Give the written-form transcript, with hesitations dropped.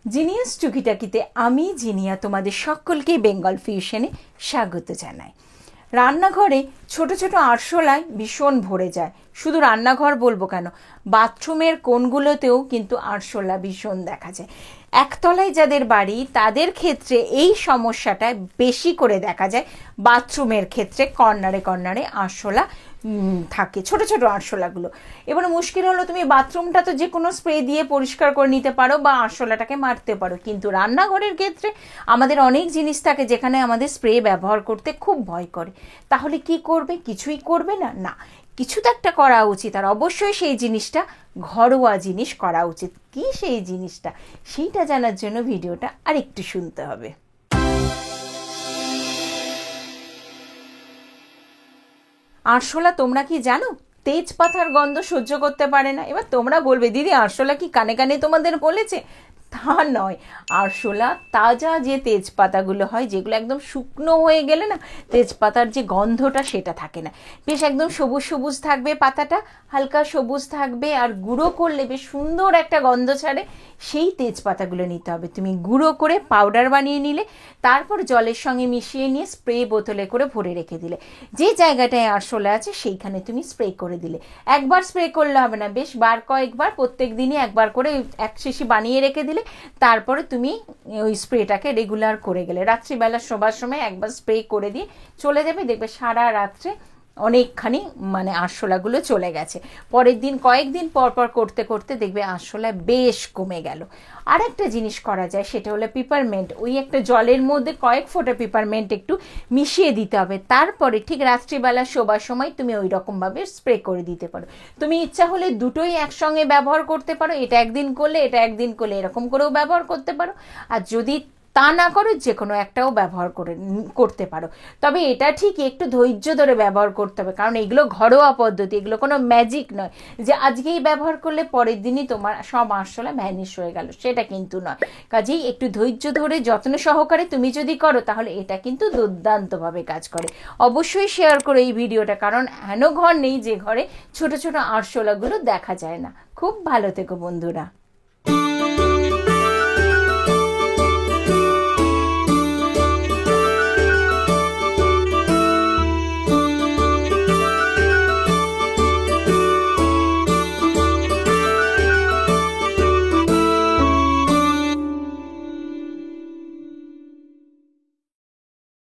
Genius টুকিটাকিতে আমি জিনিয়া তোমাদের সকলকে বেঙ্গল ফিউশনে স্বাগত জানাই। রান্নাঘরে ছোট ছোট আরশোলায় ভীষণ ভরে যায়। শুধু রান্নাঘর বলবো কেন, বাথরুমের কোণগুলোতেও কিন্তু আরশোলা ভীষণ দেখা যায়। একতলায় যাদের বাড়ি তাদের ক্ষেত্রে এই সমস্যাটা বেশি করে দেখা যায়। বাথরুমের ক্ষেত্রে কর্নারে কর্নারে আরশোলা থাকে, ছোট ছোট আরশোলাগুলো। এবার মুশকিল হলো, তুমি বাথরুমটা তো যে কোনো স্প্রে দিয়ে পরিষ্কার করে নিতে পারো বা আরশোলাটাকে মারতে পারো, কিন্তু রান্নাঘরের ক্ষেত্রে আমাদের অনেক জিনিস থাকে যেখানে আমাদের স্প্রে ব্যবহার করতে খুব ভয় করে। তাহলে কি করবে? কিছুই করবে না? না, কিছু তো একটা করা উচিত। আর অবশ্যই সেই জিনিসটা ঘরোয়া জিনিস করা উচিত। কি সেই জিনিসটা, সেইটা জানার জন্য ভিডিওটা আরেকটু শুনতে হবে। আরশোলা তোমরা কি জানো তেজপাতার গন্ধ সহ্য করতে পারে না? এবার তোমরা বলবে, দিদি আরশোলা কি কানে কানে তোমাদের বলেছে? তা নয়, আরশোলা তাজা যে তেজপাতাগুলো হয়, যেগুলো একদম শুকনো হয়ে গেলে না তেজপাতার যে গন্ধটা সেটা থাকে না, বেশ একদম সবুজ সবুজ থাকবে, পাতাটা হালকা সবুজ থাকবে, আর গুঁড়ো করলে বেশ সুন্দর একটা গন্ধ ছাড়ে। সেই তেজপাতাগুলো নিতে হবে, তুমি গুঁড়ো করে পাউডার বানিয়ে নিলে, তারপর জলের সঙ্গে মিশিয়ে নিয়ে স্প্রে বোতলে করে ভরে রেখে দিলে। যে জায়গাটায় আরশোলা আছে সেইখানে তুমি স্প্রে করে দিলে। একবার স্প্রে করলে হবে না, বেশ কয়েকবার প্রত্যেক দিনই একবার করে এক শিশি বানিয়ে রেখে দিলে। তারপরে তুমি ওই স্প্রেটাকে রেগুলার করে গেলে, রাত্রিবেলা শোবার সময় একবার স্প্রে করে দিয়ে চলে যাবে, দেখবে সারা রাত্রে অনেকখানি আরশোলাগুলো চলে গেছে। পরের দিন কয়েকদিন পর পর করতে করতে দেখবে আরশোলা বেশ কমে গেল। আর একটা জিনিস করা যায়, সেটা হলো পিপারমেন্ট। ওই একটা জলের মধ্যে কয়েক ফোঁটা পিপারমেন্ট একটু মিশিয়ে দিতে হবে, তারপরে ঠিক রাত্রিবেলা শোবার সময় তুমি ওই রকমভাবে স্প্রে করে দিতে পারো। তুমি ইচ্ছা হলে দুটোই একসঙ্গে ব্যবহার করতে পারো, এটা একদিন করলে এটা একদিন করলে, এরকম করেও ব্যবহার করতে পারো। আর যদি তা না করো, যে কোনো একটাও ব্যবহার করতে পারো। তবে এটা ঠিক একটু ধৈর্য ধরে ব্যবহার করতে হবে, কারণ এগুলো ঘরোয়া পদ্ধতি, এগুলো কোনো ম্যাজিক নয় যে আজকেই ব্যবহার করলে পরের দিনই তোমার সব আরশোলা ভ্যানিশ হয়ে গেল, সেটা কিন্তু নয়। কাজেই একটু ধৈর্য ধরে যত্ন সহকারে তুমি যদি করো, তাহলে এটা কিন্তু দুর্দান্তভাবে কাজ করে। অবশ্যই শেয়ার করো এই ভিডিওটা, কারণ হেন ঘর নেই যে ঘরে ছোট ছোট আরশোলাগুলো দেখা যায় না। খুব ভালো থেকো বন্ধুরা।